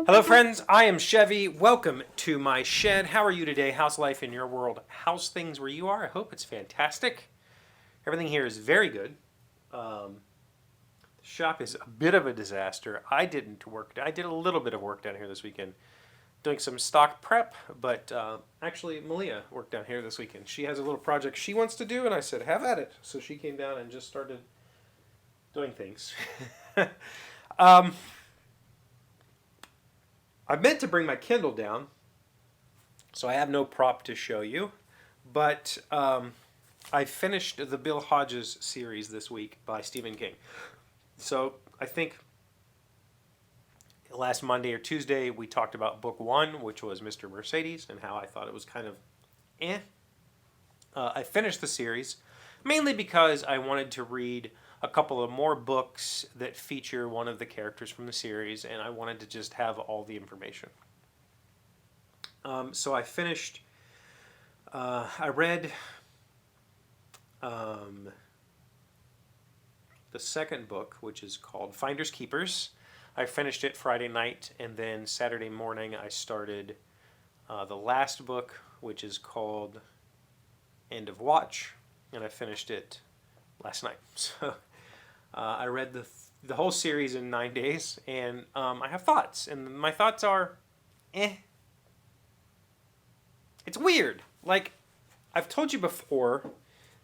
Hello friends, I am Chevy. Welcome to my shed. How are you today? How's life in your world? How's things where you are? I hope it's fantastic. Everything here is very good. The shop is a bit of a disaster. I did a little bit of work down here this weekend doing some stock prep, but actually Malia worked down here this weekend. She has a little project she wants to do and I said, have at it. So she came down and just started doing things. I meant to bring my Kindle down, so I have no prop to show you, but I finished the Bill Hodges series this week by Stephen King. So I think last Monday or Tuesday we talked about book one, which was Mr. Mercedes, and how I thought it was kind of eh. I finished the series mainly because I wanted to read a couple of more books that feature one of the characters from the series, and I wanted to just have all the information. So I finished, I read the second book, which is called Finders Keepers. I finished it Friday night, and then Saturday morning I started the last book, which is called End of Watch, and I finished it last night. So I read the whole series in 9 days, and I have thoughts, and my thoughts are, eh. It's weird. Like, I've told you before,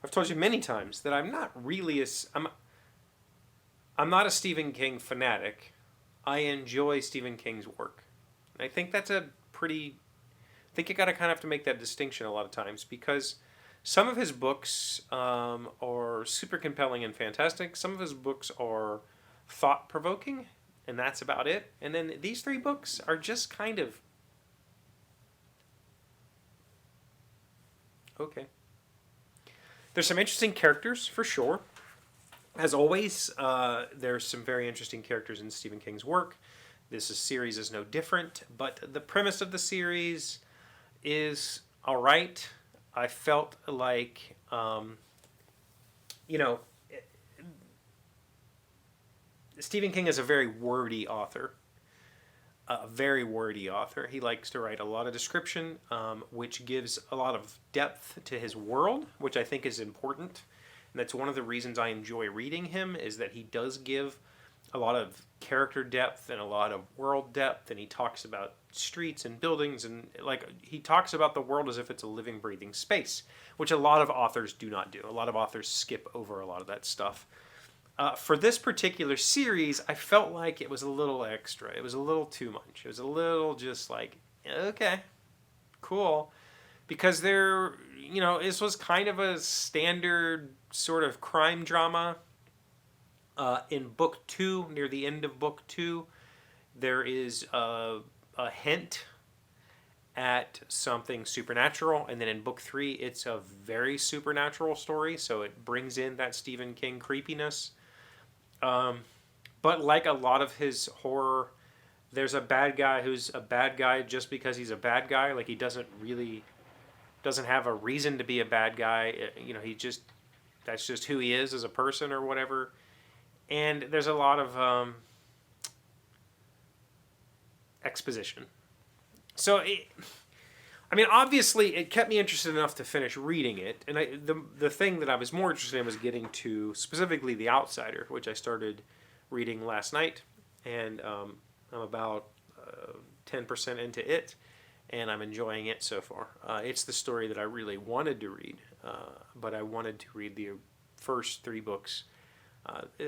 I've told you many times that I'm not really I'm not a Stephen King fanatic. I enjoy Stephen King's work. And I think that's I think you gotta kind of have to make that distinction a lot of times, because some of his books are super compelling and fantastic. Some of his books are thought-provoking, and that's about it. And then these three books are just kind of okay. There's some interesting characters, for sure. As always, there's some very interesting characters in Stephen King's work. Series is no different, but the premise of the series is all right. I felt like, Stephen King is a very wordy author. He likes to write a lot of description, which gives a lot of depth to his world, which I think is important. And that's one of the reasons I enjoy reading him, is that he does give a lot of character depth and a lot of world depth, and he talks about streets and buildings, and he talks about the world as if it's a living, breathing space, which a lot of authors do not do. A lot of authors skip over a lot of that stuff. For this particular series, I felt like it was a little extra. It was a little too much. It was a little just like, okay, cool. Because this was kind of a standard sort of crime drama. In book two, near the end of book two, there is a hint at something supernatural, and then in book three, it's a very supernatural story, so it brings in that Stephen King creepiness. But like a lot of his horror, there's a bad guy who's a bad guy just because he's a bad guy. Like, he doesn't have a reason to be a bad guy. That's just who he is as a person or whatever. And there's a lot of exposition. So, obviously, it kept me interested enough to finish reading it. And the thing that I was more interested in was getting to specifically The Outsider, which I started reading last night. And I'm about 10% into it, and I'm enjoying it so far. It's the story that I really wanted to read, but I wanted to read the first three books.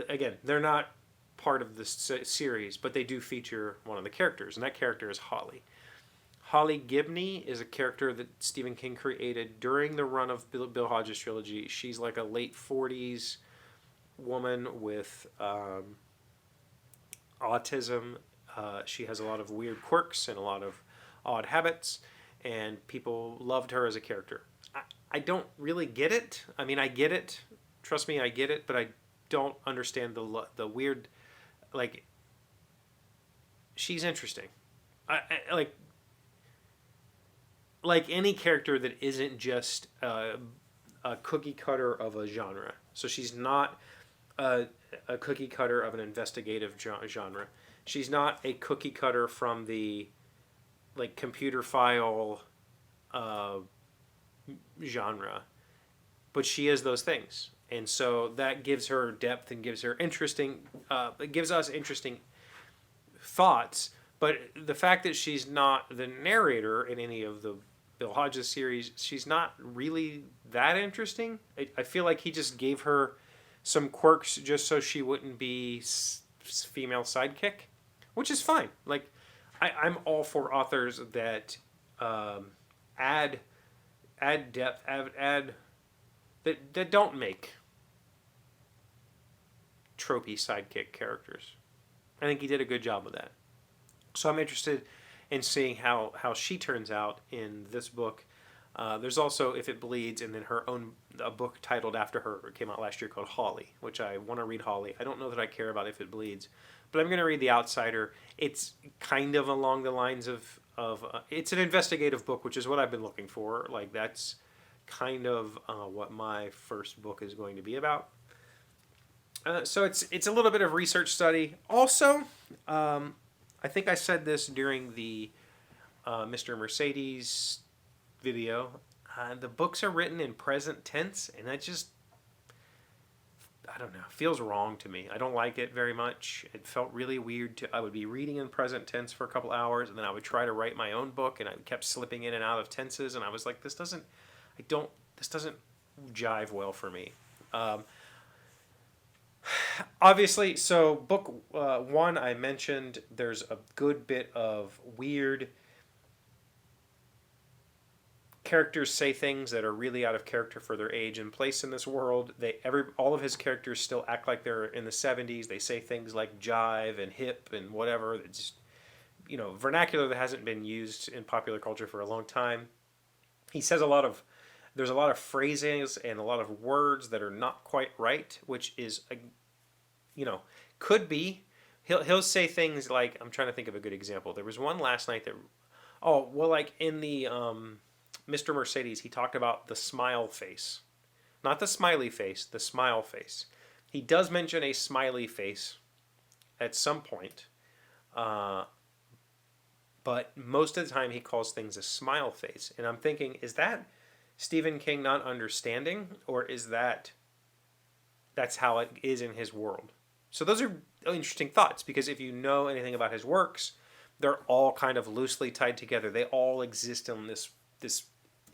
Again, they're not part of the series, but they do feature one of the characters, and that character is Holly. Holly Gibney is a character that Stephen King created during the run of Bill Hodges' trilogy. She's like a late 40s woman with autism. She has a lot of weird quirks and a lot of odd habits, and people loved her as a character. I don't really get it. I get it. Trust me, I get it, but I don't understand the weird, she's interesting. Like any character that isn't just a cookie cutter of a genre. So she's not a cookie cutter of an investigative genre. She's not a cookie cutter from the like computer file uh, genre, but she is those things, and so that gives her depth and gives her interesting. It gives us interesting thoughts. But the fact that she's not the narrator in any of the Bill Hodges series, she's not really that interesting. I feel like he just gave her some quirks just so she wouldn't be female sidekick, which is fine. Like, I'm all for authors that add depth, add that don't make tropey sidekick characters. I think he did a good job of that. So I'm interested in seeing how she turns out in this book. There's also If It Bleeds, and then her own a book titled after her. It came out last year called Holly, which I want to read Holly. I don't know that I care about If It Bleeds, but I'm going to read The Outsider. It's kind of along the lines of it's an investigative book, which is what I've been looking for. Like, that's kind of what my first book is going to be about. So it's a little bit of research study. Also, I think I said this during the Mr. Mercedes video. The books are written in present tense, and that just, I don't know, feels wrong to me. I don't like it very much. It felt really weird. I would be reading in present tense for a couple hours, and then I would try to write my own book, and I kept slipping in and out of tenses, and I was like, this doesn't jive well for me. Obviously, so book one, I mentioned there's a good bit of weird characters say things that are really out of character for their age and place in this world. All of his characters still act like they're in the 70s. They say things like jive and hip and whatever. It's just, vernacular that hasn't been used in popular culture for a long time. He says there's a lot of phrasings and a lot of words that are not quite right, which is, could be. He'll say things like, I'm trying to think of a good example. There was one last night that, like in the Mr. Mercedes, he talked about the smile face. Not the smiley face, the smile face. He does mention a smiley face at some point, but most of the time he calls things a smile face. And I'm thinking, is that Stephen King not understanding, or is that's how it is in his world? So those are interesting thoughts, because if you know anything about his works, they're all kind of loosely tied together. They all exist in this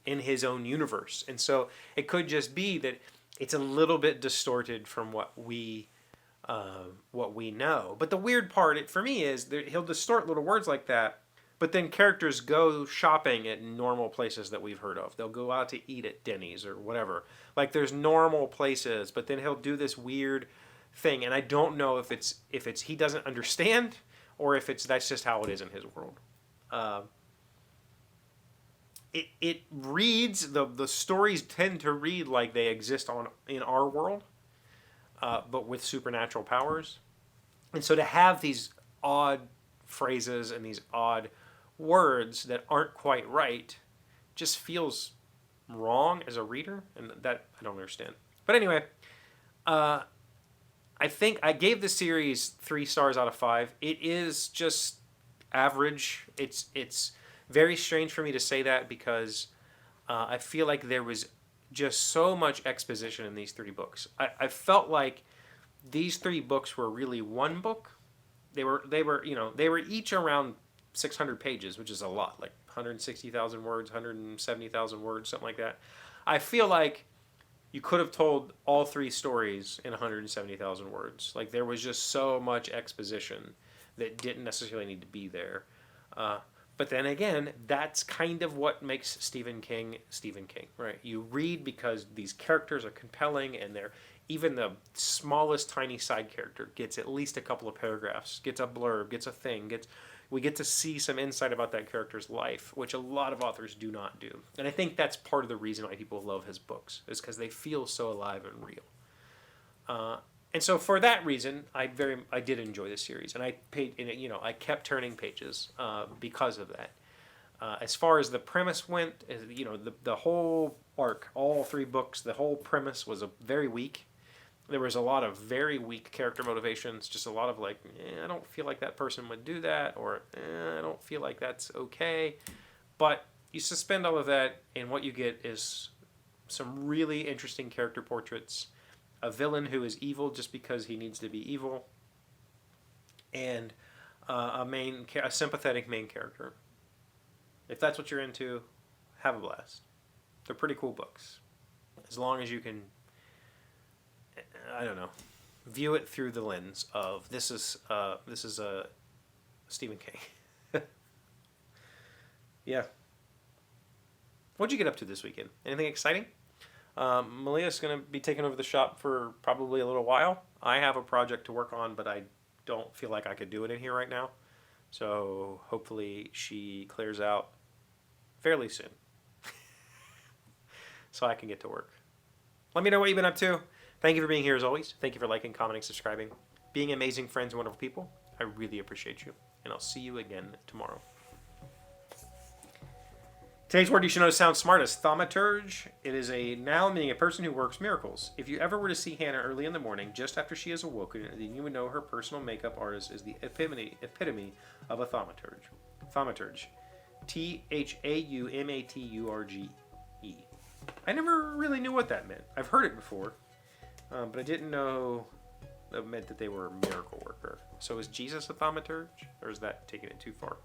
in his own universe. And so it could just be that it's a little bit distorted from what we know. But the weird part for me is that he'll distort little words like that, but then characters go shopping at normal places that we've heard of. They'll go out to eat at Denny's or whatever. Like, there's normal places, but then he'll do this weird thing, and I don't know if it's he doesn't understand, or if that's just how it is in his world. It reads, the stories tend to read like they exist in our world, but with supernatural powers. And so to have these odd phrases and these odd words that aren't quite right just feels wrong as a reader, and that I don't understand. But anyway, I think I gave the series 3 stars out of 5. It is just average. It's very strange for me to say that, because I feel like there was just so much exposition in these 3 books. I felt like these 3 books were really one book. They were each around 600 pages, which is a lot, like 160,000 words, 170,000 words, something like that. I feel like you could have told all 3 stories in 170,000 words. Like, there was just so much exposition that didn't necessarily need to be there. But then again, that's kind of what makes Stephen King, right? You read because these characters are compelling, and even the smallest tiny side character gets at least a couple of paragraphs, gets a blurb, gets a thing, we get to see some insight about that character's life, which a lot of authors do not do. And I think that's part of the reason why people love his books, is because they feel so alive and real. And so for that reason, I did enjoy this series, and I kept turning pages because of that. As far as the premise went, the whole arc, all 3 books, the whole premise was very weak. There was a lot of very weak character motivations, just a lot of like, I don't feel like that person would do that, or I don't feel like that's okay. But you suspend all of that, and what you get is some really interesting character portraits. A villain who is evil just because he needs to be evil, and a sympathetic main character. If that's what you're into, have a blast. They're pretty cool books, as long as you can, I don't know, view it through the lens of this is a Stephen King. Yeah. What'd you get up to this weekend? Anything exciting? Malia's going to be taking over the shop for probably a little while. I have a project to work on, but I don't feel like I could do it in here right now. So hopefully she clears out fairly soon so I can get to work. Let me know what you've been up to. Thank you for being here as always. Thank you for liking, commenting, subscribing, being amazing friends and wonderful people. I really appreciate you. And I'll see you again tomorrow. Today's word you should know sounds smart is thaumaturge. It is a noun meaning a person who works miracles. If you ever were to see Hannah early in the morning, just after she has awoken, then you would know her personal makeup artist is the epitome of a thaumaturge. Thaumaturge. Thaumaturge. I never really knew what that meant. I've heard it before, but I didn't know it meant that they were a miracle worker. So is Jesus a thaumaturge, or is that taking it too far?